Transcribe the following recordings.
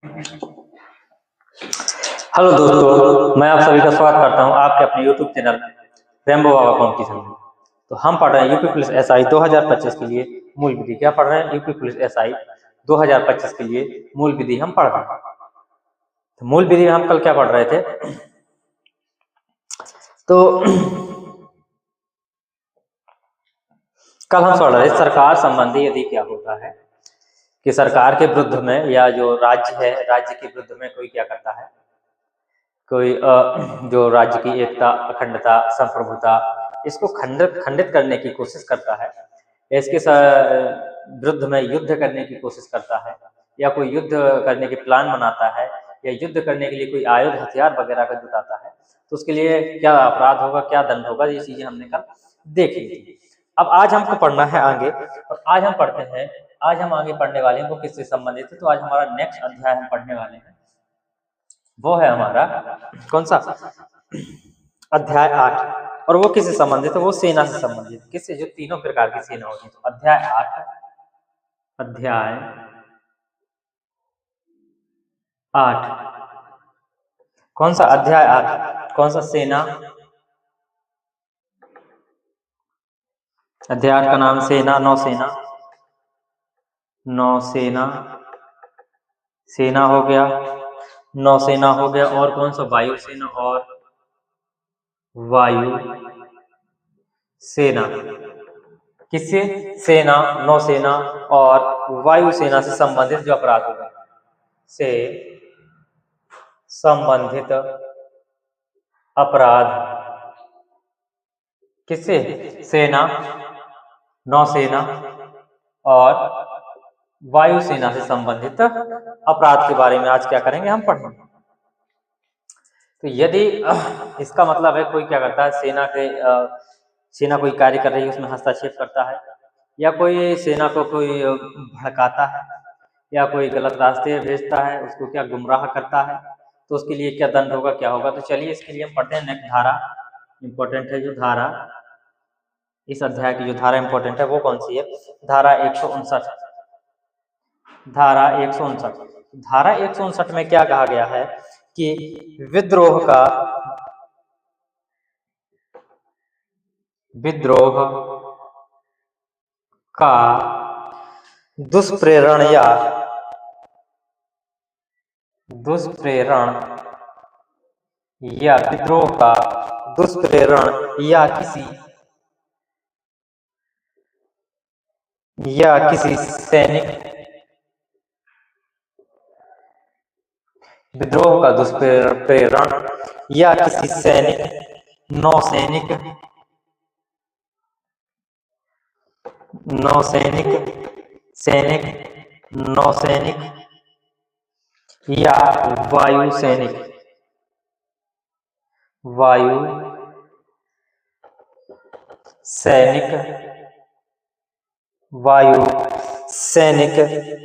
Hello दोस्तों, मैं आप सभी का स्वागत करता हूं आपके अपने यूट्यूब चैनल रेम्बो बाबा कॉम्पिटिशन में। तो हम पढ़ रहे हैं यूपी पुलिस एसआई 2025 के लिए मूल विधि। क्या पढ़ रहे हैं? यूपी पुलिस एसआई 2025 के लिए मूल विधि हम पढ़ रहे हैं। तो मूल विधि में हम कल क्या पढ़ रहे थे? तो कल हम पढ़ रहे सरकार संबंधी यदि क्या होता है कि सरकार के विरुद्ध में या जो राज्य है, राज्य के विरुद्ध में कोई क्या करता है, कोई जो राज्य की एकता, अखंडता, संप्रभुता, इसको खंडित करने की कोशिश करता है, इसके विरुद्ध में युद्ध करने की कोशिश करता है, या कोई युद्ध करने के प्लान बनाता है, या युद्ध करने के लिए कोई आयुध हथियार वगैरह का जुटाता है, तो उसके लिए क्या अपराध होगा, क्या दंड होगा, ये चीजें हमने कल देख ली थी। अब आज हमको पढ़ना है आगे, और आज हम पढ़ते हैं, आज हम आगे पढ़ने वाले हैं वो किससे संबंधित है। तो आज हमारा नेक्स्ट अध्याय हम पढ़ने वाले हैं, वो है हमारा कौन सा? अध्याय 8। और वो किससे संबंधित है? वो सेना से संबंधित। किससे? जो तीनों प्रकार की सेना होती है। तो अध्याय 8, अध्याय 8 कौन सा? अध्याय 8 कौन सा? सेना। अध्याय 8 का नाम सेना, नौसेना। नौसेना, सेना हो गया, नौसेना हो गया, और कौन सा? वायुसेना और वायु सेना। किससे? सेना, नौसेना और वायुसेना से संबंधित जो अपराध होगा, से संबंधित अपराध किससे? सेना, नौसेना और वायुसेना से संबंधित अपराध के बारे में आज क्या करेंगे? हम पढ़ेंगे। तो यदि इसका मतलब है कोई क्या करता है, सेना कोई कार्य कर रही है, उसमें हस्तक्षेप करता है, या कोई सेना को कोई भड़काता है, या कोई गलत रास्ते भेजता है, उसको क्या गुमराह करता है, तो उसके लिए क्या दंड होगा, क्या होगा? तो चलिए इसके लिए हम पढ़ते हैं नेक्स्ट धारा। इंपॉर्टेंट है जो धारा, इस अध्याय की जो धारा इंपॉर्टेंट है वो कौन सी है? धारा 159। धारा 159। धारा 159 में क्या कहा गया है कि विद्रोह का दुष्प्रेरण या विद्रोह का दुष्प्रेरण या किसी सैनिक, विद्रोह का दुष्प्रेरण या किसी सैनिक, नौसैनिक या वायु सैनिक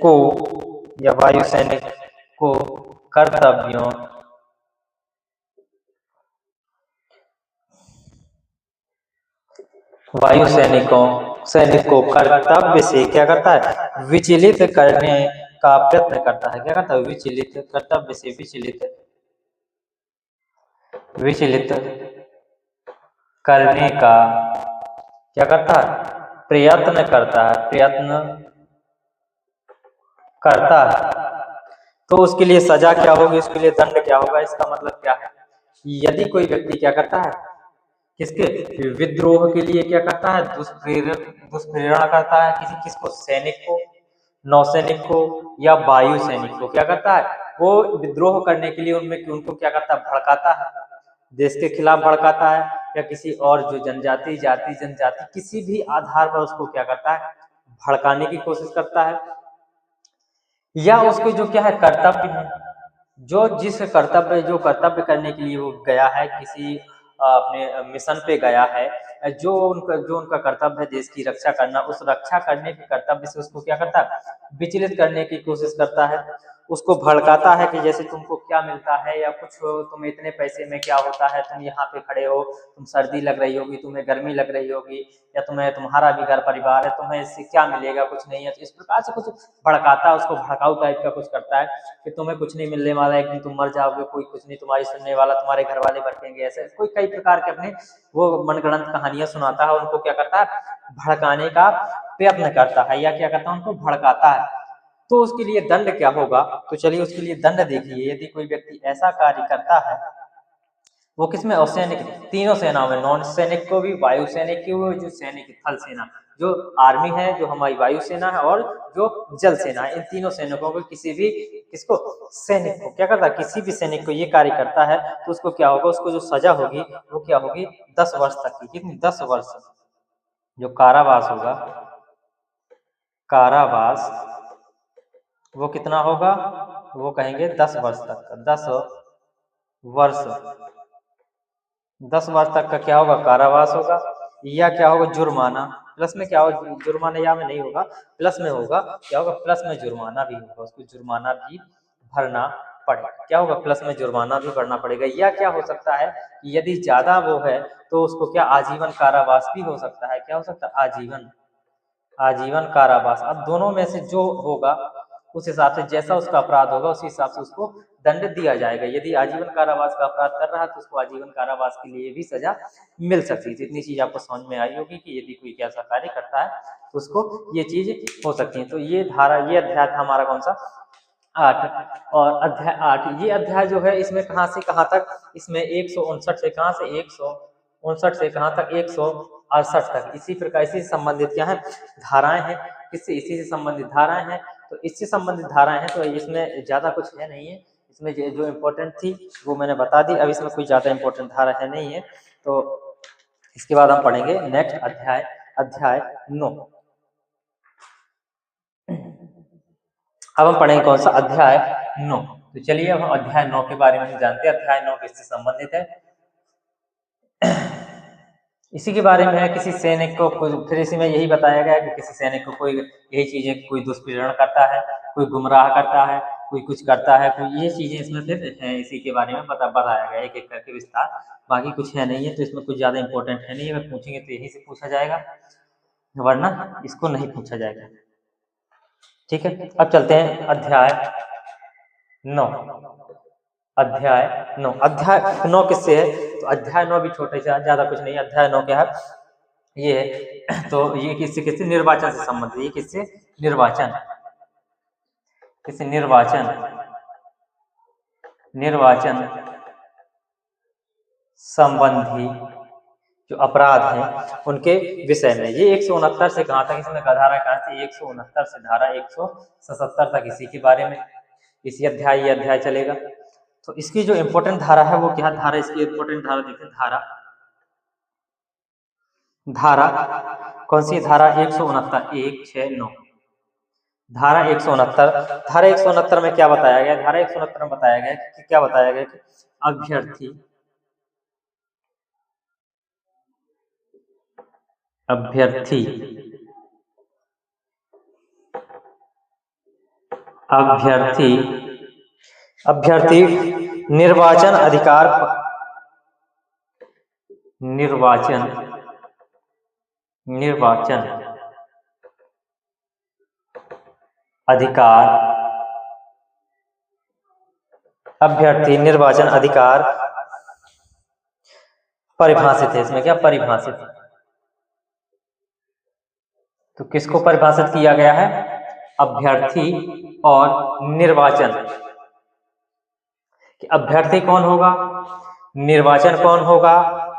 को या वायु सैनिक को कर्तव्यों सैनिक को कर्तव्य से क्या करता है? विचलित करने का प्रयत्न करता है। क्या करता है? कर्तव्य से विचलित करने का क्या करता है? प्रयत्न करता है। तो उसके लिए सजा क्या होगी, उसके लिए दंड क्या होगा? इसका मतलब क्या है? यदि कोई व्यक्ति क्या करता है, किसके? विद्रोह के लिए क्या करता है? दुष्प्रेरणा करता है किसको? सैनिक को, नौसैनिक को या वायु सैनिक को। क्या करता है? वो विद्रोह करने के लिए उनको क्या करता है? भड़काता है, देश के खिलाफ भड़काता है, या किसी और जो जनजाति किसी भी आधार पर उसको क्या करता है? भड़काने की कोशिश करता है। या उसके जो क्या है? कर्तव्य है, जो कर्तव्य करने के लिए वो गया है, किसी अपने मिशन पे गया है, जो उनका कर्तव्य है देश की रक्षा करना, उस रक्षा करने के कर्तव्य से उसको क्या करता है? विचलित करने की कोशिश करता है। उसको भड़काता है कि जैसे तुमको क्या मिलता है या कुछ हो, तुम्हें इतने पैसे में क्या होता है, तुम यहाँ पे खड़े हो, तुम सर्दी लग रही होगी, तुम्हें गर्मी लग रही होगी, या तुम्हें तुम्हारा भी घर परिवार है, तुम्हें इससे क्या मिलेगा, कुछ नहीं है। तो इस प्रकार से कुछ भड़काता है, उसको भड़काऊ टाइप का कुछ करता है कि तुम्हें कुछ नहीं मिलने वाला, एक दिन तुम मर जाओगे, कोई कुछ नहीं तुम्हारी सुनने वाला, तुम्हारे घर वाले भड़केंगे, ऐसे कोई कई प्रकार के अपने वो मनगढ़ंत कहानियां सुनाता है, उनको क्या करता है, भड़काने का प्रयत्न करता है या क्या करता है, उनको भड़काता है। तो उसके लिए दंड क्या होगा, तो चलिए उसके लिए दंड देखिए। यदि कोई व्यक्ति ऐसा कार्य करता है, वो किसमें, और सैनिक, तीनों सेनाओं में, नॉन सैनिक को भी, वायु सैनिक को, जो सैनिक थल सेना, जो आर्मी है, जो हमारी वायु सेना है, और जो जल सेना है, इन तीनों सैनिकों को किसी भी, किसको, सैनिक को क्या करता है, किसी भी सैनिक को ये कार्य करता है तो उसको क्या होगा, उसको जो सजा होगी वो क्या होगी, 10 वर्ष तक की। कितनी, 10 वर्ष जो कारावास होगा, कारावास वो कितना होगा, वो कहेंगे 10 वर्ष तक का, 10 वर्ष, 10 वर्ष तक का क्या होगा, कारावास होगा, या क्या होगा, जुर्माना, प्लस में क्या होगा, जुर्माना या में नहीं होगा, प्लस में होगा, क्या होगा, प्लस में जुर्माना भी होगा, उसको जुर्माना भी भरना पड़ेगा, क्या होगा, प्लस में जुर्माना भी भरना पड़ेगा। या क्या हो सकता है, यदि ज्यादा वो है तो उसको क्या, आजीवन कारावास भी हो सकता है, क्या हो सकता है, आजीवन, आजीवन कारावास। अब दोनों में से जो होगा उस हिसाब से, जैसा उसका अपराध होगा उसी हिसाब से उसको दंड दिया जाएगा। यदि आजीवन कारावास का अपराध कर रहा है तो उसको आजीवन कारावास के लिए भी सजा मिल सकती है। इतनी चीज आपको समझ में आई होगी कि यदि कोई कैसा कार्य करता है तो उसको ये चीज हो सकती है। तो ये धारा, ये अध्याय था हमारा कौन सा, 8। और अध्याय 8, ये अध्याय जो है इसमें कहाँ से कहाँ तक, इसमें 159 से कहाँ से, 159 से कहाँ तक, 168 तक, इसी प्रकार इसी से संबंधित क्या है, धाराएं हैं, किससे, इसी से संबंधित धाराएं हैं। तो इससे संबंधित धाराएं हैं, तो इसमें ज्यादा कुछ है नहीं है, इसमें जो इम्पोर्टेंट थी वो मैंने बता दी। अब इसमें कोई ज्यादा इम्पोर्टेंट धारा है नहीं है। तो इसके बाद हम पढ़ेंगे नेक्स्ट अध्याय, अध्याय 9। अब हम पढ़ेंगे कौन सा, अध्याय 9। तो चलिए अब हम अध्याय 9 के बारे में जानते हैं। अध्याय 9 किससे संबंधित है, इसी के बारे में है। किसी सैनिक को, फिर इसी में यही बताया गया है कि किसी सैनिक को कोई यही चीजें, कोई दुष्पीड़न करता है, कोई गुमराह करता है, कोई कुछ करता है, कोई ये चीजें इसमें फिर है, इसी के बारे में बताया गया एक एक करके विस्तार। बाकी कुछ है नहीं है, तो इसमें कुछ ज्यादा इंपॉर्टेंट है नहीं है। अगर पूछेंगे तो यही से पूछा जाएगा, वरना इसको नहीं पूछा जाएगा। ठीक है, अब चलते हैं अध्याय 9। अध्याय 9, अध्याय 9 किससे है, तो अध्याय 9 भी छोटे से, ज्यादा कुछ नहीं। अध्याय 9 क्या है, ये है, तो ये किससे निर्वाचन से संबंधित, ये किससे, निर्वाचन, किससे, निर्वाचन, निर्वाचन संबंधी जो अपराध हैं उनके विषय में। ये 169 से कहाँ तक, इसमें धारा कहाँ से, 169 से धारा 177 तक, इसी के बारे में इसी अध्याय, ये अध्याय चलेगा। तो इसकी जो इम्पोर्टेंट धारा है वो क्या धारा, इसकी इम्पोर्टेंट धारा देखिए, धारा कौन सी, धारा 169, 169, धारा 169। धारा 169 में क्या बताया गया, धारा 169 में बताया गया कि क्या बताया गया कि अभ्यर्थी, अभ्यर्थी, अभ्यर्थी, अभ्यर्थी निर्वाचन अधिकार, निर्वाचन, निर्वाचन अधिकार, अभ्यर्थी निर्वाचन अधिकार परिभाषित है। इसमें क्या परिभाषित है, तो किसको परिभाषित किया गया है, अभ्यर्थी और निर्वाचन, कि अभ्यर्थी कौन होगा, निर्वाचन कौन होगा,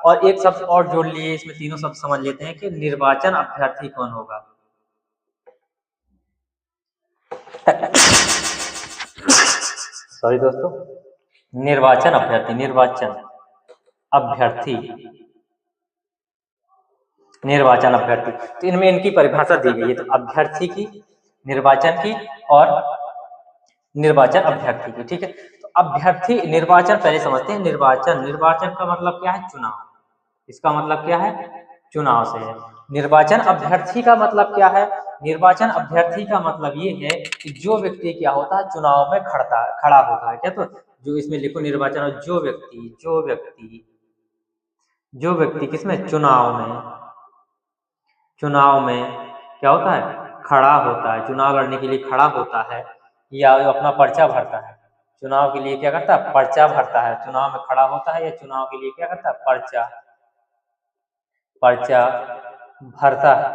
और एक शब्द और जोड़ लिए, इसमें तीनों शब्द समझ लेते हैं कि निर्वाचन अभ्यर्थी कौन होगा। सॉरी दोस्तों, निर्वाचन अभ्यर्थी, निर्वाचन अभ्यर्थी, निर्वाचन अभ्यर्थी, तो इनमें इनकी परिभाषा दी गई है। तो अभ्यर्थी की, निर्वाचन की और निर्वाचन अभ्यर्थी की। ठीक है, तो अभ्यर्थी, निर्वाचन पहले समझते हैं। निर्वाचन, निर्वाचन का मतलब क्या है, चुनाव, इसका मतलब क्या है, चुनाव से है। निर्वाचन अभ्यर्थी का मतलब क्या है, निर्वाचन अभ्यर्थी का मतलब ये है कि जो व्यक्ति क्या होता है चुनाव में खड़ा होता है। क्या, तो जो इसमें लिखो निर्वाचन, और जो व्यक्ति किसमें, चुनाव में क्या होता है, खड़ा होता है, चुनाव लड़ने के लिए खड़ा होता है, या अपना पर्चा भरता है। चुनाव के लिए क्या करता है, पर्चा भरता है। चुनाव में खड़ा होता है या चुनाव के लिए क्या करता है, पर्चा भरता है।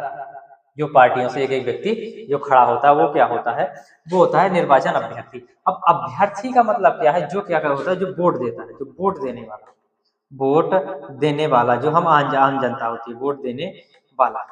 जो पार्टियों से एक एक व्यक्ति जो खड़ा होता है वो क्या होता है, वो होता है निर्वाचन अभ्यर्थी। अब अभ्यर्थी का मतलब क्या है, जो क्या होता है, जो वोट देता है, जो वोट देने वाला, जो हम आम जनता होती है, वोट देने वाला।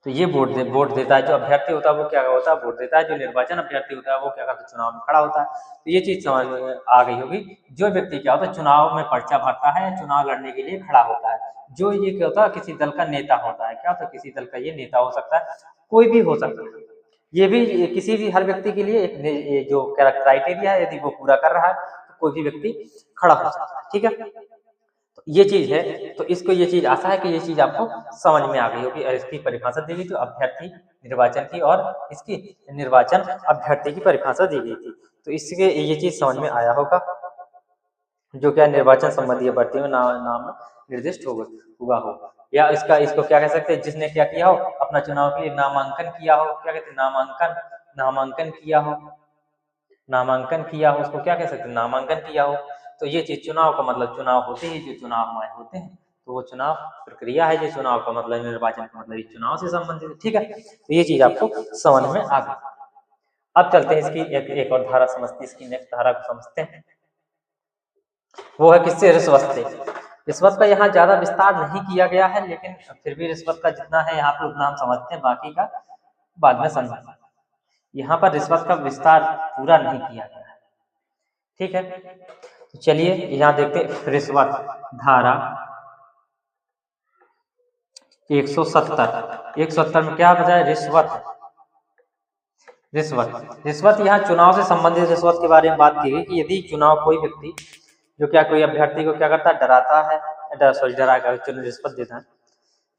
तो ये वोट देता है। जो अभ्यर्थी होता है वो क्या होता है, वोट देता है। जो निर्वाचन अभ्यर्थी होता है वो क्या करता है, चुनाव में खड़ा होता है। तो ये चीज समझ में आ गई होगी। जो व्यक्ति क्या होता है चुनाव में पर्चा भरता है, चुनाव लड़ने के लिए खड़ा होता है। जो ये क्या होता है, किसी दल का नेता होता है। क्या होता है, किसी दल का ये नेता हो सकता है, कोई भी हो सकता है। ये भी किसी भी हर व्यक्ति के लिए एक जो क्राइटेरिया है, यदि वो पूरा कर रहा है तो कोई भी व्यक्ति खड़ा हो सकता है। ठीक है, तो ये चीज है। तो इसको ये चीज आशा है कि ये चीज आपको समझ में आ गई होगी। इसकी परिभाषा दी गई थी अभ्यर्थी निर्वाचन की, और इसकी निर्वाचन अभ्यर्थी की परिभाषा दी गई थी। तो इसके ये चीज समझ में आया होगा, जो क्या निर्वाचन संबंधी भर्ती में नाम निर्दिष्ट हुआ हो। या इसको क्या कह सकते हैं, जिसने क्या किया हो, अपना चुनाव के लिए नामांकन किया हो। क्या कहते हैं, नामांकन किया हो, उसको क्या कह सकते हैं, नामांकन किया हो। तो ये चीज चुनाव का मतलब, चुनाव होते हैं जो चुनाव हमारे होते हैं, तो वो चुनाव प्रक्रिया है। जो चुनाव का मतलब, निर्वाचन का मतलब चुनाव से संबंधित है। ठीक है, तो ये चीज आपको समझ में आ गई। अब चलते हैं इसकी एक और धारा समझते, इसकी नेक्स्ट धारा को समझते हैं। वो है किससे, रिश्वत से। रिश्वत का यहाँ ज्यादा विस्तार नहीं किया गया है, लेकिन फिर भी रिश्वत का जितना है यहाँ पे उतना हम समझते हैं, बाकी का बाद में समझेंगे। यहाँ पर रिश्वत का विस्तार पूरा नहीं किया गया है। ठीक है, तो चलिए यहाँ देखते हैं। रिश्वत धारा 170 में क्या बताया, रिश्वत यहाँ चुनाव से संबंधित रिश्वत के बारे में बात की गई कि यदि चुनाव कोई व्यक्ति जो क्या कोई अभ्यर्थी को क्या करता है, डराता है, डरा कर रिश्वत देता है,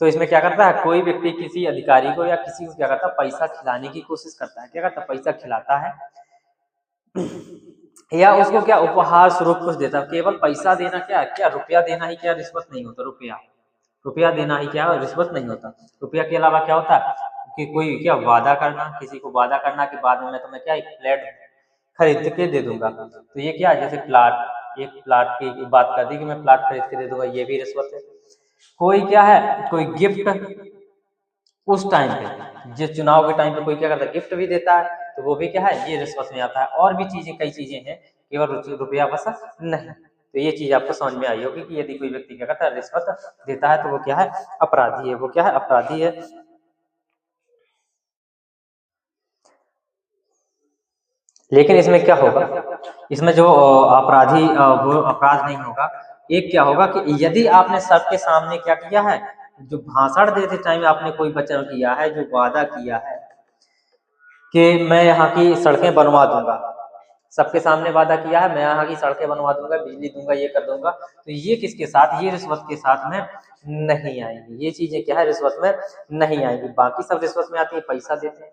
तो इसमें क्या करता है, कोई व्यक्ति किसी अधिकारी को या किसी को क्या करता है, पैसा खिलाने की कोशिश करता है। क्या करता है, पैसा खिलाता है, या उसको क्या उपहार स्वरूप कुछ देता है। केवल पैसा देना क्या रुपया देना ही क्या रिश्वत नहीं होता, रुपया देना ही क्या रिश्वत नहीं होता। रुपया के अलावा क्या होता है कि कोई क्या वादा करना, किसी को वादा करना कि बाद में मैं तुम्हें क्या एक फ्लैट खरीद के दे दूंगा। तो ये क्या, जैसे एक प्लाट की बात कर दी कि मैं प्लाट खरीद के दे दूंगा, ये भी रिश्वत है। कोई क्या है, कोई गिफ्ट उस टाइम पे, जिस चुनाव के टाइम पे कोई क्या करता है, गिफ्ट भी देता है, तो वो भी क्या है, ये रिश्वत में आता है। और भी चीजें, कई चीजें हैं, केवल रुपया बस नहीं। तो ये चीज आपको समझ में आई होगी कि यदि कोई व्यक्ति क्या करता है, रिश्वत देता है, तो वो क्या है, अपराधी है। वो क्या है, अपराधी है। लेकिन इसमें क्या होगा, इसमें जो अपराधी वो अपराध नहीं होगा। एक क्या होगा कि यदि आपने सबके सामने क्या किया है, जो भाषण देते टाइम आपने कोई वचन किया है, जो वादा किया है कि मैं यहाँ की सड़कें बनवा दूंगा, सबके सामने वादा किया है मैं यहाँ की सड़कें बनवा दूंगा, बिजली दूंगा, ये कर दूंगा, तो ये किसके साथ, ये रिश्वत के साथ में नहीं आएगी। ये चीजें क्या है, रिश्वत में नहीं आएगी। बाकी सब रिश्वत में आती है। पैसा देते हैं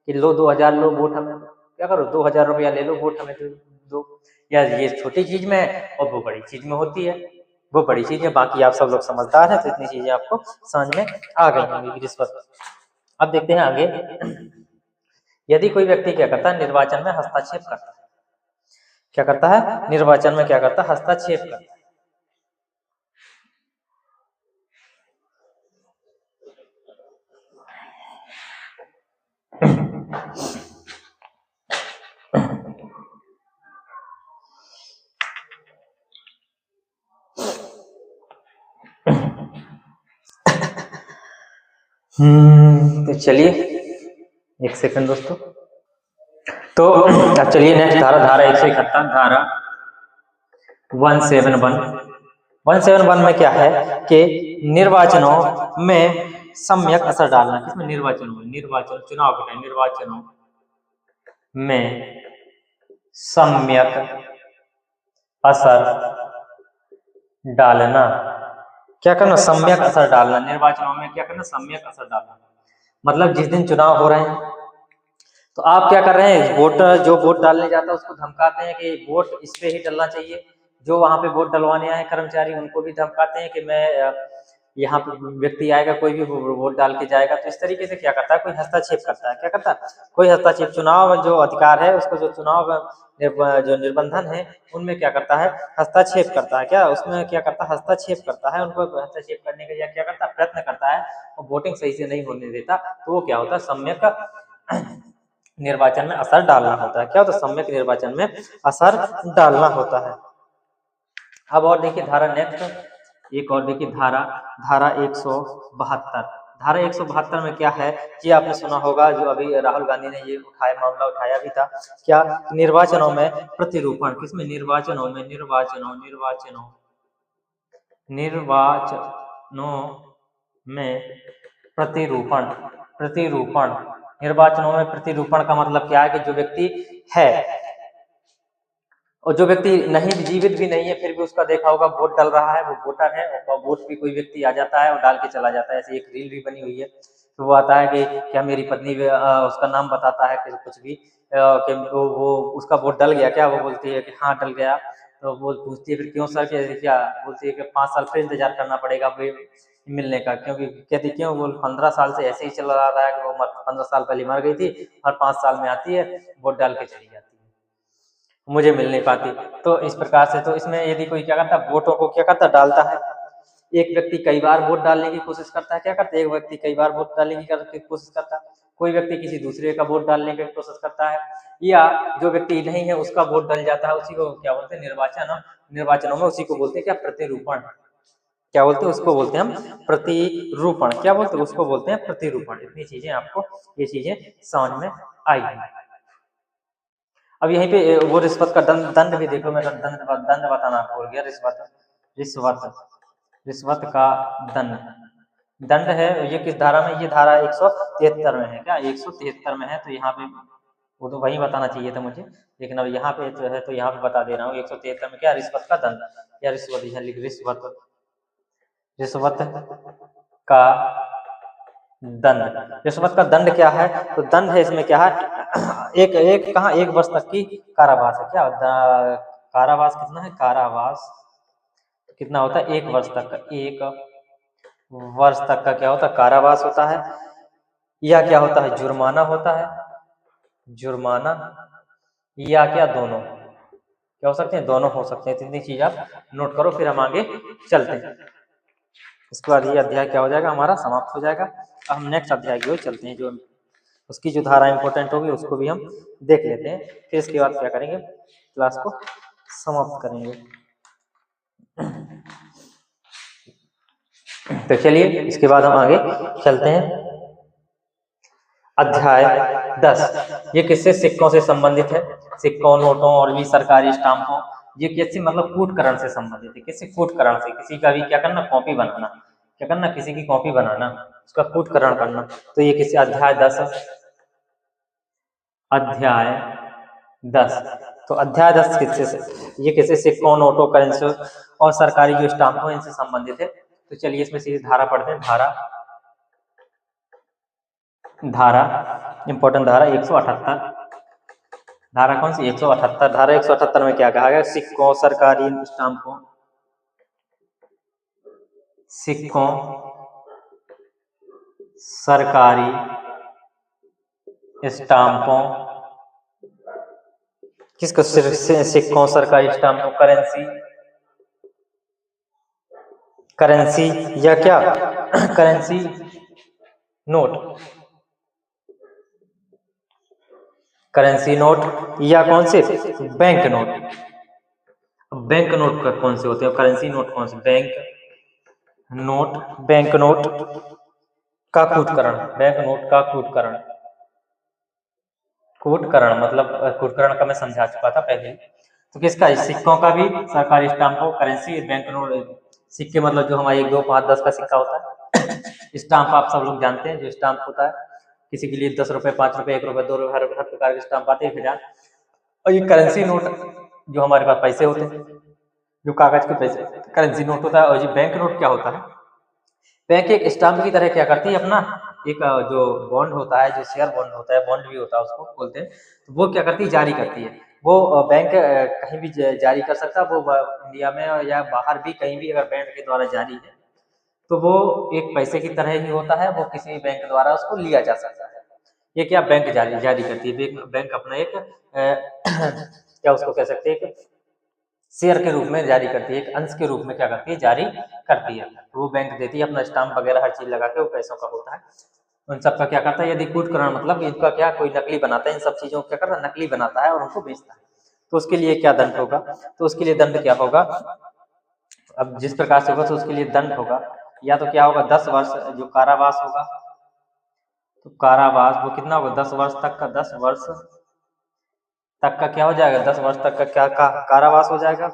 कि लो 2000 लो, वोट हमें, क्या करो 2000 रुपया ले लो, वोट हमें दो। या ये छोटी चीज में है, और वो बड़ी चीज में होती है, वो बड़ी चीज है। बाकी आप सब लोग समझदार हैं, तो इतनी चीजें आपको समझ में आ गई होंगी रिश्वत। अब देखते हैं आगे। यदि कोई व्यक्ति क्या करता है, निर्वाचन में हस्तक्षेप करता है, क्या करता है, निर्वाचन में क्या करता है, हस्तक्षेप करता है। तो चलिए एक सेकंड दोस्तों। तो अब चलिए नेक्स्ट धारा 171, धारा 171 में क्या है कि निर्वाचनों में सम्यक असर डालना। किसमें, निर्वाचन चुनाव के टाइम निर्वाचनों में सम्यक असर डालना। क्या करना, सम्यक असर डालना। निर्वाचनों में क्या करना, सम्यक असर डालना। मतलब जिस दिन चुनाव हो रहे हैं तो आप क्या कर रहे हैं, वोटर जो वोट डालने जाता है उसको धमकाते हैं कि वोट इस पे ही डलना चाहिए। जो वहां पे वोट डलवाने आए कर्मचारी उनको भी धमकाते हैं कि मैं यहाँ पे व्यक्ति आएगा कोई भी वोट डाल के जाएगा। तो इस तरीके से क्या करता है, कोई हस्तक्षेप करता है। क्या करता है, कोई हस्तक्षेप। चुनाव जो अधिकार है उसको, जो चुनाव जो निर्बंधन है उनमें क्या करता है, हस्तक्षेप करता है। क्या उसमें क्या करता है, हस्तक्षेप करता है। उनको हस्तक्षेप करने के लिए क्या करता है, प्रयत्न करता है और वोटिंग सही से नहीं होने देता। तो वो क्या होता है, सम्यक निर्वाचन में असर डालना होता है। क्या होता है, सम्यक निर्वाचन में असर डालना होता है। अब और देखिए धारा नेक्स्ट, एक और देखिए धारा 172। धारा 172 में क्या है, ये आपने सुना होगा, जो अभी राहुल गांधी ने ये मामला उठाया भी था। क्या, निर्वाचनों में प्रतिरूपण, किसमें, निर्वाचनों में, निर्वाचनों में प्रतिरूपण। निर्वाचनों में प्रतिरूपण का मतलब क्या है कि जो व्यक्ति है और जो व्यक्ति नहीं, जीवित भी नहीं है, फिर भी उसका देखा होगा वोट डाल रहा है, वो वोटर है, और वोट भी कोई व्यक्ति आ जाता है और डाल के चला जाता है। ऐसी एक रील भी बनी हुई है। तो वो आता है कि क्या मेरी पत्नी, उसका नाम बताता है कि कुछ भी, कि वो उसका वोट डल गया क्या, वो बोलती है कि हाँ डल गया। तो वो पूछती है फिर क्यों सर, क्या बोलती है कि 5 साल फिर इंतजार करना पड़ेगा मिलने का। क्योंकि कहती क्यों, बोल 15 साल से ऐसे ही चल रहा है कि वो 15 साल पहले मर गई थी, हर 5 साल में आती है, वोट डाल के चली जाती है, मुझे मिल नहीं पाती। तो इस प्रकार से, तो इसमें यदि कोई क्या करता है, वोटों को क्या करता, डालता है। एक व्यक्ति कई बार वोट डालने की कोशिश करता है। क्या करता है, एक व्यक्ति कई बार वोट डालने की कोशिश करता है। कोई व्यक्ति किसी दूसरे का वोट डालने की कोशिश करता है, या जो व्यक्ति नहीं है उसका वोट डल जाता है, उसी को क्या बोलते हैं, निर्वाचनों में उसी को बोलते हैं क्या, प्रतिरूपण। क्या बोलते हैं, उसको बोलते हैं हम प्रतिरूपण। क्या बोलते हैं, उसको बोलते हैं प्रतिरूपण। इतनी चीजें आपको, ये चीजें समझ में आई। अब यहीं पे वो रिश्वत का दंड भी देखो, मैं दंड बताना भूल गया। रिश्वत का दंड है। ये किस धारा में, ये धारा 173 में है। क्या 173 में है, तो यहाँ पे वो तो वही बताना चाहिए था मुझे, लेकिन अब यहाँ पे जो है तो यहाँ पे बता दे रहा हूँ। 173 में क्या, रिश्वत का दंड, या रिश्वत, रिश्वत का दंड। रिश्वत का दंड क्या है, तो दंड है इसमें क्या है, एक वर्ष तक की कारावास है। क्या कारावास कितना है, कारावास कितना होता है, 1 वर्ष तक का, 1 वर्ष तक का क्या होता है, कारावास होता है। या क्या होता है, जुर्माना होता है, जुर्माना, या क्या दोनों, क्या हो सकते हैं, दोनों हो सकते हैं। इतनी चीज आप नोट करो, फिर हम आगे चलते हैं। इसके बाद ये अध्याय क्या हो जाएगा, हमारा समाप्त हो जाएगा। अब हम नेक्स्ट अध्याय की ओर चलते हैं, जो उसकी जो धारा इंपॉर्टेंट होगी उसको भी हम देख लेते हैं। फिर इसके बाद क्या करेंगे, क्लास को समाप्त करेंगे। तो चलिए इसके बाद हम आगे चलते हैं। अध्याय 10, ये किससे, सिक्कों से संबंधित है। सिक्कों, नोटों और भी सरकारी स्टाम्पों, ये कैसे, मतलब कूटकरण से संबंधित है। किसी कूटकरण से, किसी का भी क्या करना, कॉपी बनाना, क्या करना, किसी की कॉपी बनाना, उसका कूटकरण करना। तो ये किसी, अध्याय 10, अध्याय 10। तो अध्याय 10 किससे, ये किससे, सिक्कों, नोटों, करेंसी और सरकारी जो स्टाम्प हो इनसे संबंधित है। तो चलिए इसमें सीधे धारा पढ़ते हैं। धारा इंपॉर्टेंट धारा 178। धारा कौन सी, 178। धारा 178 में क्या कहा गया, सिक्कों, सरकारी स्टाम्पों, सिक्कों, सरकारी स्टाम्पों, किसको, सिक्कों, सरकारी स्टाम्पों, करेंसी या क्या, करेंसी नोट, करेंसी नोट, या कौन से, बैंक नोट। बैंक नोट का कौन से होते हैं, करेंसी नोट कौन से, बैंक नोट का कूटकरण, बैंक नोट का कूटकरण। कूटकरण मतलब, कूटकरण का मैं समझा चुका था पहले। तो किसका, सिक्कों का भी, सरकारी स्टाम्पों, करेंसी, बैंक नोट। सिक्के मतलब जो हमारे 1, 2, 5, 10 का सिक्का होता है। स्टाम्प आप सब लोग जानते हैं, जो स्टाम्प होता है किसी के लिए 10 रुपए, 5 रुपए, 1 रुपए, 2 रुपए, हर प्रकार के स्टाम्प आते हैं, 1000। और ये करेंसी नोट जो हमारे पास पैसे होते हैं, जो कागज के पैसे, करेंसी नोट होता है। और ये बैंक नोट क्या होता है, बैंक एक स्टाम्प की तरह क्या करती है, अपना एक जो बॉन्ड होता है, जो शेयर बॉन्ड होता है, बॉन्ड भी होता है उसको बोलते हैं, तो वो क्या करती है, जारी करती है। वो बैंक कहीं भी जारी कर सकता है, वो इंडिया में या बाहर भी कहीं भी अगर बैंक के द्वारा जारी है तो वो एक पैसे की तरह ही होता है, वो किसी भी बैंक द्वारा उसको लिया जा सकता है। ये क्या बैंक जारी जारी करती है, बैंक अपना एक क्या उसको कह सकते हैं, एक शेयर के रूप में जारी करती है, एक अंश के रूप में क्या करती है, जारी करती है। तो वो बैंक देती है अपना स्टाम्प वगैरह हर चीज लगा के, वो पैसों का होता है। उन सब का क्या करता है, यदि कूटकरण मतलब इनका क्या कोई नकली बनाता है, इन सब चीजों को क्या करता है, नकली बनाता है और उनको बेचता है, तो उसके लिए क्या दंड होगा, तो उसके लिए दंड क्या होगा, अब जिस प्रकार से होगा तो उसके लिए दंड होगा, या तो क्या होगा 10 वर्ष जो कारावास होगा, तो कारावास वो कितना होगा, 10 वर्ष तक का, 10 वर्ष तक का क्या हो जाएगा, 10 वर्ष तक का क्या कारावास हो जाएगा,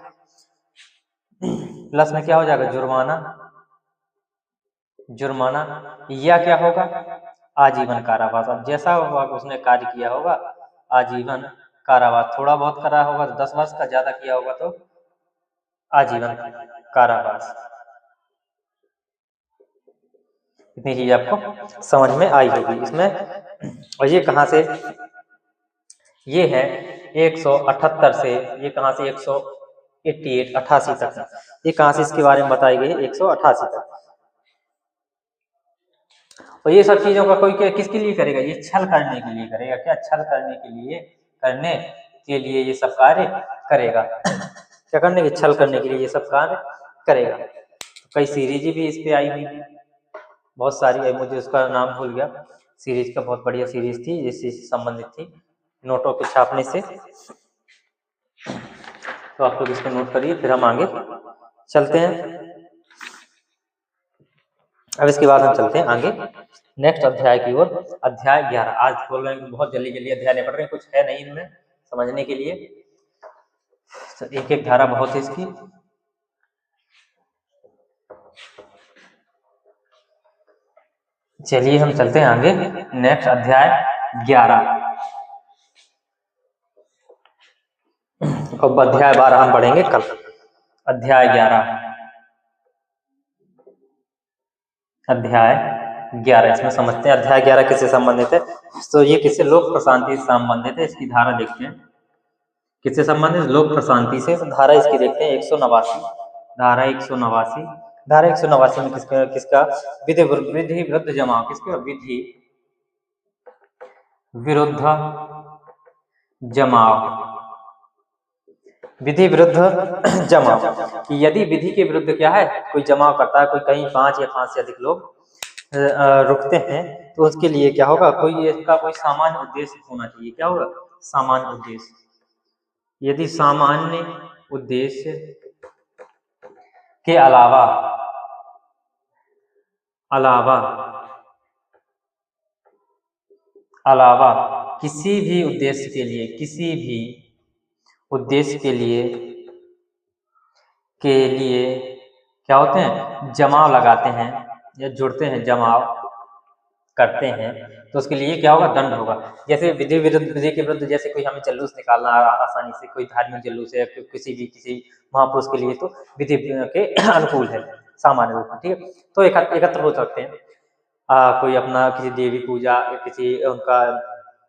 प्लस में क्या हो जाएगा, जुर्माना, जुर्माना, या क्या होगा, आजीवन कारावास। अब जैसा होगा उसने कार्य किया होगा, आजीवन कारावास, थोड़ा बहुत करा होगा तो 10 वर्ष का, ज्यादा किया होगा तो आजीवन कारावास। इतनी चीज आपको समझ में आई होगी इसमें। और ये कहाँ से, ये है 178 से, ये कहाँ से 188 88 तक, ये कहाँ से इसके बारे में बताई गई है, 188 तक। और ये सब चीजों का कोई क्या किसके लिए करेगा, ये छल करने के लिए करेगा, क्या छल करने के लिए, करने के लिए ये सब कार्य करेगा, क्या करने के, छल करने के लिए ये सब कार्य करेगा। तो कई सीरीज भी इस पे आई हुई है, बहुत सारी है, मुझे उसका नाम भूल गया, सीरीज का बहुत बढ़िया सीरीज थी जिससे संबंधित थी, नोटों के छापने से। तो आप लोग इसको नोट करिए, फिर हम आगे चलते हैं। अब इसके बाद हम चलते हैं आगे नेक्स्ट अध्याय की ओर, अध्याय 11। आज बोल रहे हैं बहुत जल्दी जल्दी अध्याय पढ़ रहे हैं, कुछ है नहीं इनमें समझने के लिए, तो एक एक धारा बहुत है इसकी। चलिए हम चलते हैं आगे नेक्स्ट अध्याय 11, अब अध्याय 12 हम पढ़ेंगे कल। अध्याय 11, अध्याय 11 इसमें समझते हैं अध्याय 11 किससे संबंधित है, तो ये किससे, लोक प्रशांति से संबंधित है। इसकी धारा देखते हैं किससे संबंधित, लोक प्रशांति से। तो धारा इसकी देखते हैं 189, धारा 189, धारा 189 में किसका किसका, विधि विरुद्ध जमाव, किसका, विधि विरुद्ध जमाव, विधि विरुद्ध जमाव, कि यदि विधि के विरुद्ध क्या है, कोई जमाव करता है, कोई कहीं 5 या 5 से अधिक लोग रुकते हैं, तो उसके लिए क्या होगा, कोई इसका कोई सामान्य उद्देश्य होना चाहिए, क्या होगा, सामान्य उद्देश्य। यदि सामान्य उद्देश्य के अलावा अलावा किसी भी उद्देश्य के लिए, किसी भी उद्देश्य के लिए क्या होते हैं, जमाव लगाते हैं या जुड़ते हैं, जमाव करते हैं, तो उसके लिए क्या होगा, दंड होगा। जैसे विधि के विरुद्ध, जैसे कोई हमें जुलूस निकालना आसानी से, कोई धार्मिक जुलूस है किसी महापुरुष के लिए, तो विधि के अनुकूल है सामान्य रूप में, ठीक है। तो एकत्र हो सकते हैं, कोई अपना किसी देवी पूजा, किसी उनका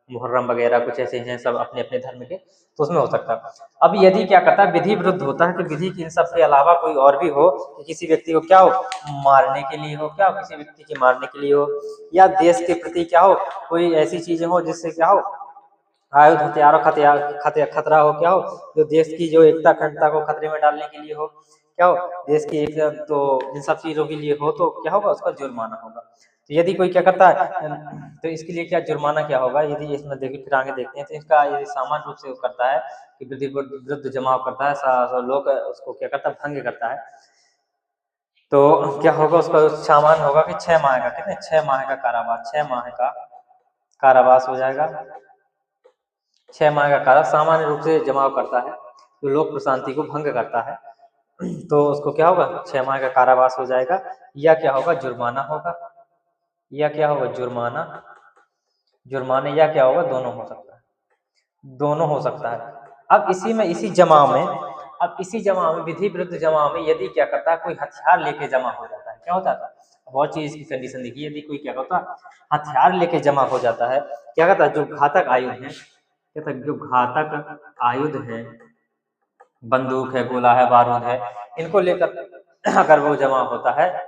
मुहर्रम वगैरह कुछ ऐसे हैं सब अपने अपने धर्म के, तो उसमें हो सकता है। अब यदि क्या करता है, विधि विरुद्ध होता है कि विधि के इन सब के अलावा कोई और भी हो, कि किसी व्यक्ति को क्या हो, मारने के लिए हो, क्या हो, किसी व्यक्ति के मारने के लिए हो, या देश के प्रति क्या हो, कोई ऐसी चीजें हो जिससे क्या हो, आयुध हथियारों खतरा हो, क्या हो, जो देश की जो एकता अखंडता को खतरे में डालने के लिए हो, क्या हो, देश की एक, तो इन सब चीजों के लिए हो, तो क्या होगा, उसका जुर्माना होगा। तो यदि कोई क्या करता है, तो इसके लिए क्या जुर्माना क्या होगा, यदि इसमें देखिए फिर आगे देखते हैं, तो इसका यदि सामान्य रूप से करता है कि विधि विरुद्ध जमाव करता है, लोग उसको क्या करता है, भंग करता है, तो क्या होगा, उसका सामान होगा कि 6 माह का, कितने, 6 माह का कारावास, 6 माह का कारावास हो जाएगा, 6 माह का कारावास। सामान्य रूप से जमाव करता है, तो लोक प्रशांति को भंग करता है, तो उसको क्या होगा, 6 माह का कारावास हो जाएगा, या क्या होगा, जुर्माना होगा, या क्या होगा, जुर्माने, या क्या होगा, दोनों हो सकता है, दोनों हो सकता है। अब इसी जमाव में विधि विरुद्ध जमाव में यदि क्या करता है, कोई हथियार लेके जमा हो जाता है, क्या होता है, बहुत चीज की कंडीशन देखी। यदि कोई क्या होता हथियार लेके जमा हो जाता है, क्या कहता है जो घातक आयुध है, कहता है जो घातक आयुध है, बंदूक है, गोला है, बारूद है, इनको लेकर अगर वो जमा होता है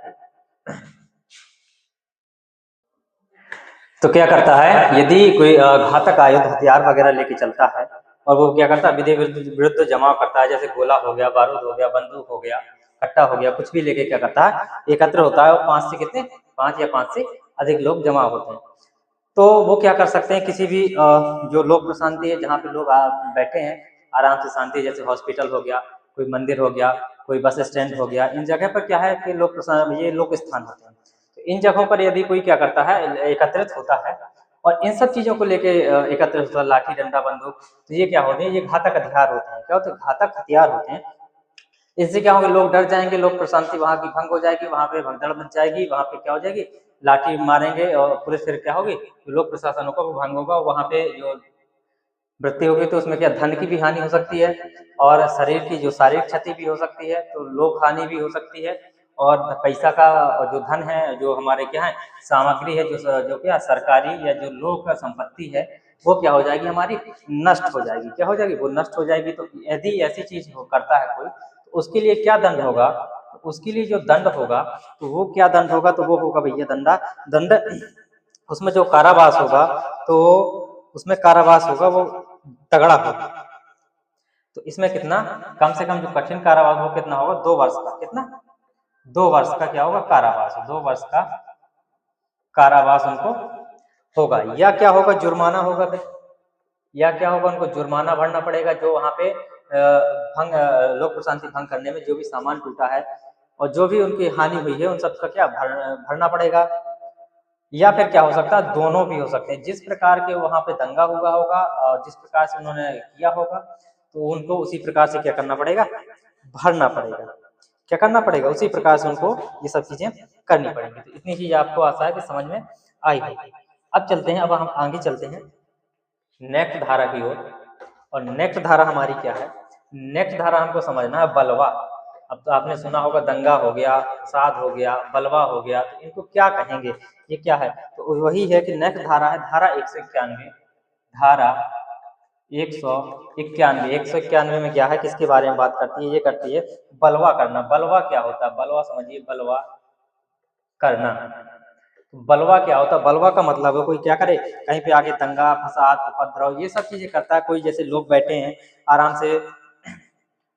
तो क्या करता है, यदि कोई घातक आयुध हथियार वगैरह लेके चलता है और वो क्या करता है विधि विरुद्ध जमा करता है, जैसे गोला हो गया, बारूद हो गया, बंदूक हो गया, कट्टा हो गया, कुछ भी लेके क्या करता है एकत्र होता है, और 5 से कितने 5 या 5 से अधिक लोग जमा होते हैं, तो वो क्या कर सकते हैं किसी भी जो लोक प्रशांति है जहाँ पे लोग बैठे हैं आराम से शांति, जैसे हॉस्पिटल हो गया, कोई मंदिर हो गया, कोई बस स्टैंड हो गया, इन जगह पर क्या है कि ये लोक स्थान होते हैं, तो इन जगहों पर यदि कोई क्या करता है एकत्रित होता है और इन सब चीजों को लेके एकत्रित होता है, लाठी डंडा बंदूक, तो ये क्या होते हैं, ये घातक हथियार होते हैं, क्या होते हैं घातक हथियार होते हैं। इससे क्या होगा, लोग डर जाएंगे, लोग प्रशांति वहां की भंग हो जाएगी, वहां पे भगदड़ मच जाएगी, वहां पे क्या हो जाएगी, लाठी मारेंगे और पुलिस फिर क्या होगी, लोक प्रशासनों का भंग होगा, वहां पे जो मृत्यु होगी तो उसमें क्या धन की भी हानि हो सकती है और शरीर की जो शारीरिक क्षति भी हो सकती है, तो लोक हानि भी हो सकती है, और पैसा का जो धन है, जो हमारे क्या है सामग्री है, जो क्या सरकारी या जो लोक का संपत्ति है, वो क्या हो जाएगी हमारी नष्ट हो जाएगी, क्या हो जाएगी वो नष्ट हो जाएगी। तो यदि ऐसी चीज हो करता है कोई, तो उसके लिए क्या दंड होगा, तो उसके लिए जो दंड होगा, तो वो क्या दंड होगा, तो वो होगा भैया दंड, उसमें जो कारावास होगा, तो उसमें कारावास होगा वो तगड़ा होगा। तो इसमें कितना कम से कम जो कठिन कारावास वो कितना होगा, 2 वर्ष का, कितना 2 वर्ष का क्या होगा कारावास, 2 वर्ष का कारावास उनको होगा, या क्या होगा जुर्माना होगा फिर, या क्या होगा उनको जुर्माना भरना पड़ेगा, जो वहां पे लोक प्रशांति भंग करने में जो भी सामान टूटा है और जो भी उनकी हानि हुई है उन सबका क्या भरना पड़ेगा। या फिर क्या हो सकता है, दोनों भी हो सकते हैं, जिस प्रकार के वहां पे दंगा हुआ होगा और जिस प्रकार से उन्होंने किया होगा, तो उनको उसी प्रकार से क्या करना पड़ेगा, भरना पड़ेगा, क्या करना पड़ेगा, उसी प्रकार से उनको ये सब चीजें करनी पड़ेंगी। तो इतनी चीज आपको आशा है कि समझ में आई होगी। अब चलते हैं, अब हम आगे चलते हैं नेक्स्ट धारा की ओर, और नेक्स्ट धारा हमारी क्या है, नेक्स्ट धारा हमको समझना है बलवा। अब तो आपने सुना होगा दंगा हो गया, फसाद हो गया, बलवा हो गया, तो इनको क्या कहेंगे, ये क्या है, तो वही है कि नेक्स्ट धारा है धारा 191, धारा 191 में क्या है, किसके बारे में बात करती है, ये करती है बलवा करना। बलवा क्या होता है, बलवा समझिए, बलवा करना। बलवा क्या होता है, बलवा का मतलब है कोई क्या करे, कहीं पे आके दंगा फसाद उपद्रव ये सब चीजें करता है, कोई जैसे लोग बैठे हैं आराम से,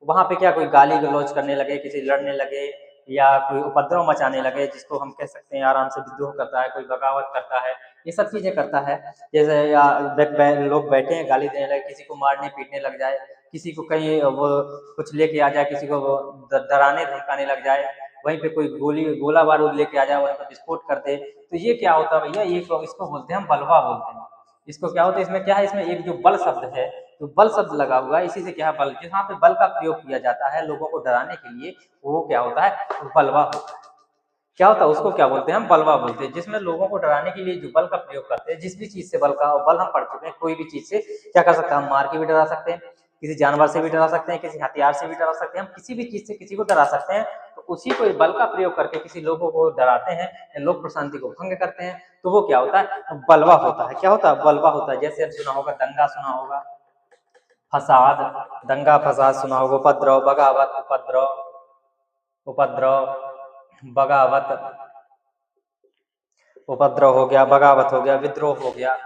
वहां पे क्या कोई गाली गलौज करने लगे, किसी लड़ने लगे, या कोई उपद्रव मचाने लगे, जिसको हम कह सकते हैं आराम से विद्रोह करता है, कोई बगावत करता है, ये सब चीजें करता है। जैसे या लोग बैठे हैं गाली देने लगे, किसी को मारने पीटने लग जाए, किसी को कहीं वो कुछ लेके आ जाए, किसी को वो डराने धमकाने लग जाए, वहीं पे कोई गोला बारूद लेके आ जाए, वहीं पर विस्फोट कर दे, तो ये क्या होता है भैया, ये इसको बोलते हैं हम बलवा बोलते हैं। इसको क्या होता है, इसमें क्या है, इसमें एक जो बल शब्द है, जो बल शब्द लगा हुआ है, इसी से क्या है बल, जहाँ पे बल का प्रयोग किया जाता है लोगों को डराने के लिए, वो क्या होता है बलवा होता है। क्या होता है उसको क्या बोलते हैं हम बलवा बोलते हैं, जिसमें लोगों को डराने के लिए जो बल का प्रयोग करते हैं, जिस भी चीज से बल हम पढ़ चुके हैं, कोई भी चीज से क्या कर सकते हैं, हम मार के भी डरा सकते हैं, किसी जानवर से भी डरा सकते हैं, किसी हथियार से भी डरा सकते हैं, हम किसी भी चीज से किसी को डरा सकते हैं, तो उसी को बल का प्रयोग करके किसी लोगों को डराते हैं, लोक प्रशांति को भंग करते हैं, तो वो क्या होता है बलवा होता है। क्या होता है बलवा होता है। जैसे सुना होगा दंगा, सुना होगा फसाद, दंगा फसाद सुना होगा, उपद्रव बगावत, उपद्रव बगावत, उपद्रव हो गया, बगावत हो गया, विद्रोह हो गया,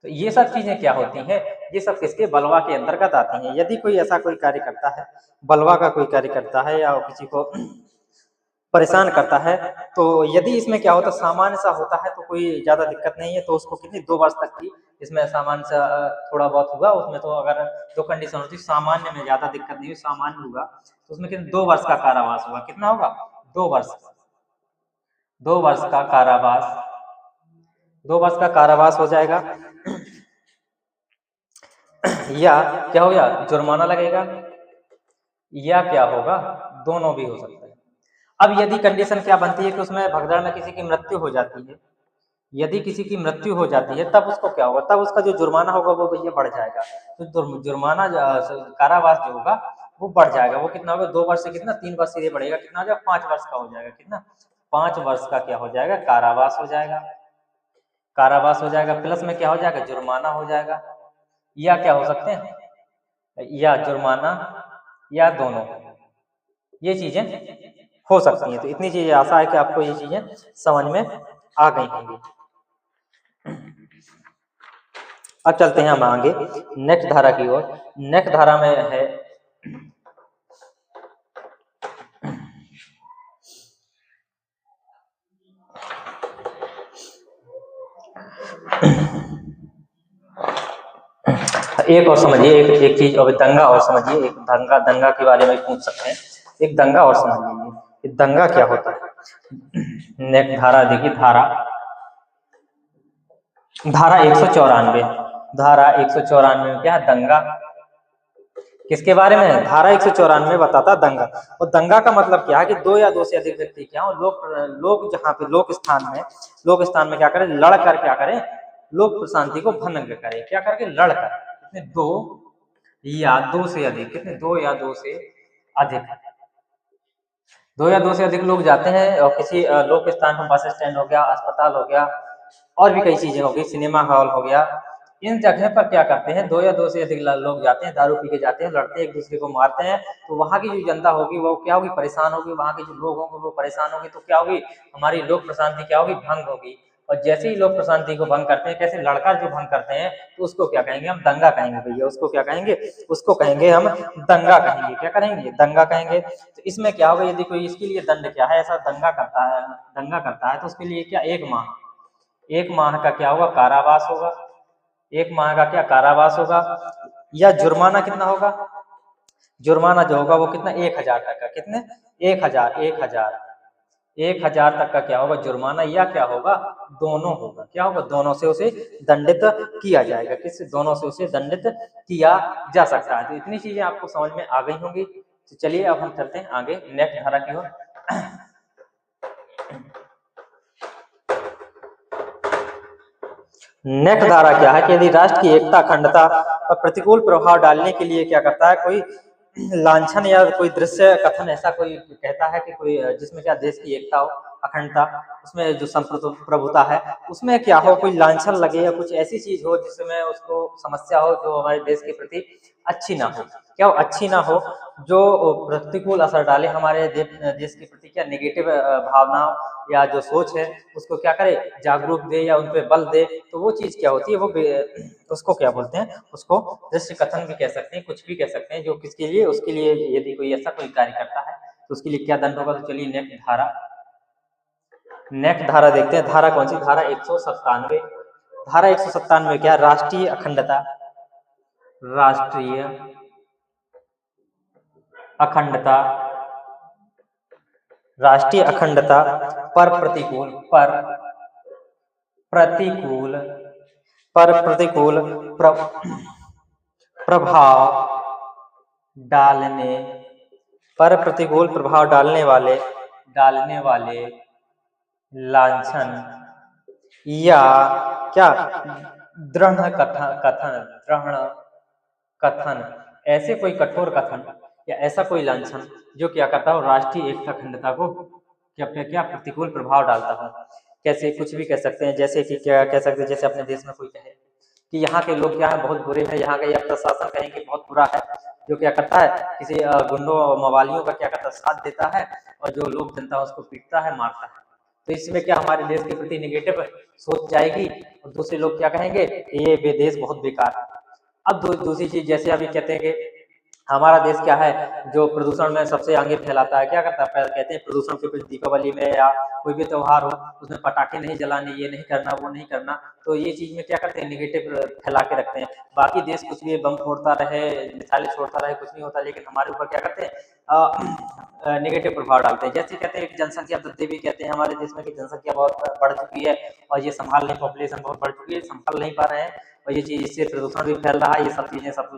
तो ये सब चीजें क्या होती हैं, ये सब किसके बलवा के अंतर्गत आती हैं। यदि कोई ऐसा कोई कार्य करता है, बलवा का कोई कार्य करता है या किसी को परेशान करता है, तो यदि इसमें क्या होता है सामान्य सा होता है तो कोई ज्यादा दिक्कत नहीं है, तो उसको कितनी 2 वर्ष तक की इसमें सामान्य सा थोड़ा बहुत हुआ उसमें, तो अगर 2 कंडीशन होती, सामान्य में ज्यादा दिक्कत नहीं हुई, सामान्य हुआ तो उसमें कितने 2 वर्ष का कारावास होगा, कितना होगा 2 वर्ष, 2 वर्ष का कारावास, 2 वर्ष का कारावास हो जाएगा, या क्या हो गया जुर्माना लगेगा, या क्या होगा दोनों भी हो सकता है। अब यदि कंडीशन क्या बनती है कि उसमें भगदड़ में किसी की मृत्यु हो जाती है, यदि किसी की मृत्यु हो जाती है तब उसको क्या होगा, तब उसका जो जुर्माना होगा वो भैया बढ़ जाएगा, तो जुर्माना कारावास जो होगा वो बढ़ जाएगा, वो कितना होगा 2 वर्ष से कितना 3 वर्ष से ये बढ़ेगा, कितना हो जाएगा 5 वर्ष का हो जाएगा, कितना 5 वर्ष का क्या हो जाएगा, कारावास हो जाएगा। कारावास हो जाएगा, प्लस में क्या हो जाएगा, जुर्माना हो जाएगा, या क्या हो सकते हैं, या जुर्माना या दोनों, ये चीजें हो सकती हैं। तो इतनी चीजें आशा है कि आपको ये चीजें समझ में आ गई होंगी। अब चलते हैं हम आगे नेक्स्ट धारा की ओर। नेक्स्ट धारा में है एक और समझिए, एक चीज और दंगा और समझिए, एक दंगा के बारे में पूछ सकते हैं, एक दंगा और समझ लीजिए, दंगा क्या होता है। नेक्स्ट धारा देखिए, धारा 194, धारा 194 में क्या है, दंगा किसके बारे में है, धारा 194 बताता दंगा। और दंगा का मतलब क्या है कि दो या दो से अधिक व्यक्ति क्या हो, लोग जहाँ पे लोक स्थान में क्या करें, लड़ कर क्या करें, लोक प्रशांति को भंग करें, क्या करके, लड़ कर, कितने, दो या दो से अधिक, कितने, दो या दो से अधिक, दो या दो से अधिक लोग जाते हैं और किसी लोक स्थान पर, बस स्टैंड हो गया, अस्पताल हो गया, और भी कई चीजें हो गई, सिनेमा हॉल हो गया, इन जगह पर क्या करते हैं, दो या दो से अधिक लोग जाते हैं, दारू पी के जाते हैं, लड़ते हैं, एक दूसरे को मारते हैं। तो वहाँ की जो जनता होगी वो क्या होगी, परेशान होगी, वहाँ के जो लोग होंगे वो परेशान होंगे, तो क्या होगी, हमारी लोक प्रशांति क्या होगी, भंग होगी। और जैसे ही लोक प्रशांति को भंग करते हैं, कैसे लड़कर जो भंग करते हैं, तो उसको क्या कहेंगे, हम दंगा कहेंगे भैया, उसको क्या कहेंगे, उसको कहेंगे हम दंगा कहेंगे, क्या करेंगे, दंगा कहेंगे। तो इसमें क्या होगा, यदि कोई इसके लिए दंड क्या है, ऐसा दंगा करता है तो उसके लिए क्या, 1 माह का क्या होगा, कारावास होगा, 1 माह का क्या, कारावास होगा, या जुर्माना कितना होगा, जुर्माना जो होगा वो कितना, 1000 तक का, कितने, 1000 तक का क्या होगा जुर्माना, या क्या होगा, दोनों होगा, क्या होगा, दोनों से उसे दंडित किया जाएगा, किससे, दोनों से उसे दंडित किया जा सकता है। तो इतनी चीजें आपको समझ में आ गई होंगी। तो चलिए अब हम चलते हैं आगे नेक्स्ट धारा की ओर। नेक्स्ट धारा क्या है कि यदि राष्ट्र की एकता, अखंडता पर प्रतिकूल प्रभाव डालने के लिए क्या करता है, कोई लांछन या कोई दृश्य कथन ऐसा कोई कहता है कि कोई जिसमें क्या देश की एकता हो, अखंडता, उसमें जो संप्रभुता है उसमें क्या हो, कोई लांछन लगे या कुछ ऐसी चीज हो जिसमें उसको समस्या हो जो हमारे देश के प्रति अच्छी ना हो, क्या हो, अच्छी ना हो, जो प्रतिकूल असर डाले हमारे देश के प्रति, क्या नेगेटिव भावनाओं या जो सोच है उसको क्या करे, जागरूक दे या उन पे बल दे, तो वो चीज क्या होती है, वो उसको क्या बोलते हैं, उसको दृश्य कथन भी कह सकते हैं, कुछ भी कह सकते हैं, जो किसके लिए, उसके लिए यदि कोई ऐसा कोई कार्य करता है तो उसके लिए क्या दंड होगा। तो चलिए नेक्स्ट धारा देखते हैं, धारा कौन सी, धारा 197, धारा 197 क्या, राष्ट्रीय अखंडता, राष्ट्रीय अखंडता, राष्ट्रीय अखंडता पर प्रतिकूल प्रभाव डालने, पर प्रतिकूल प्रभाव डालने वाले लांछन या क्या, दृढ़ कथन, ऐसे कोई कठोर कथन या ऐसा कोई लांछन जो क्या करता हो, राष्ट्रीय एकता अखंडता को क्या प्रतिकूल प्रभाव डालता हो। कैसे, कुछ भी कह सकते हैं, जैसे कि क्या कह सकते हैं, जैसे अपने देश में कोई कहे कि यहाँ के लोग क्या है, बहुत बुरे हैं, यहाँ का यह प्रशासन कहेंगे बहुत बुरा है, जो क्या करता है, किसी गुंडों मवालियों का क्या करता है, साथ देता है, और जो लोग जनता उसको पीटता है, मारता है। तो इसमें क्या हमारे देश के प्रति निगेटिव सोच जाएगी, और दूसरे लोग क्या कहेंगे, ये देश बहुत बेकार है। अब दूसरी चीज, जैसे अभी कहते हैं कि हमारा देश क्या है, जो प्रदूषण में सबसे आगे फैलाता है, क्या करता है, कहते हैं प्रदूषण के कुछ दीपावली में या कोई भी त्योहार हो उसमें पटाखे नहीं जलाने, ये नहीं करना, वो नहीं करना, तो ये चीज में क्या करते हैं, निगेटिव फैला के रखते हैं। बाकी देश कुछ भी बम फोड़ता रहे, मिसाइलें छोड़ता रहे, कुछ नहीं होता, लेकिन हमारे ऊपर क्या करते हैं, निगेटिव प्रभाव डालते हैं। जैसे कहते हैं जनसंख्या वृद्धि भी कहते हैं, हमारे देश में की जनसंख्या बहुत बढ़ चुकी है और ये पॉपुलेशन बहुत बढ़ चुकी है, संभाल नहीं पा रहे हैं, और ये चीज, इससे प्रदूषण भी फैल रहा है, ये सब चीजें, सब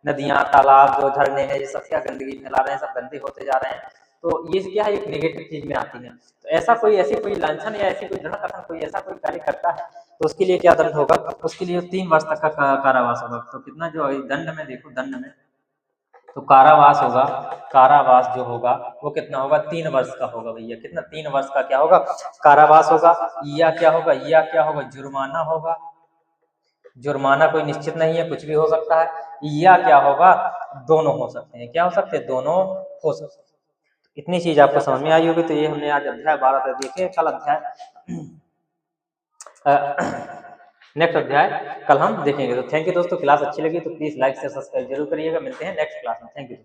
नदियां, तालाब, जो झरने हैं, ये सब क्या गंदगी फैला रहे हैं, सब गंदे होते जा रहे हैं। तो ये क्या है, एक नेगेटिव चीज में आती है। तो ऐसी कोई लांछन या ऐसी कोई दृढ़ कथन, कोई ऐसा कोई कार्य करता है तो उसके लिए क्या दंड होगा, उसके लिए 3 वर्ष तक का कारावास होगा। तो कितना जो दंड में देखो, दंड में तो कारावास होगा, कारावास जो होगा वो कितना होगा, 3 वर्ष का होगा भैया। कितना, 3 वर्ष का क्या होगा, कारावास होगा। या क्या होगा, या क्या होगा, जुर्माना होगा। जुर्माना कोई निश्चित नहीं है, कुछ भी हो सकता है। या क्या होगा, दोनों हो सकते हैं। क्या हो सकते हैं, दोनों हो सकते हैं। इतनी चीज आपको समझ में आई होगी। तो ये हमने आज अध्याय 12 तक देखे। कल अध्याय नेक्स्ट अध्याय कल हम देखेंगे। तो थैंक यू दोस्तों, क्लास अच्छी लगी तो प्लीज लाइक से सब्सक्राइब जरूर करिएगा। मिलते हैं नेक्स्ट क्लास में। Thank you.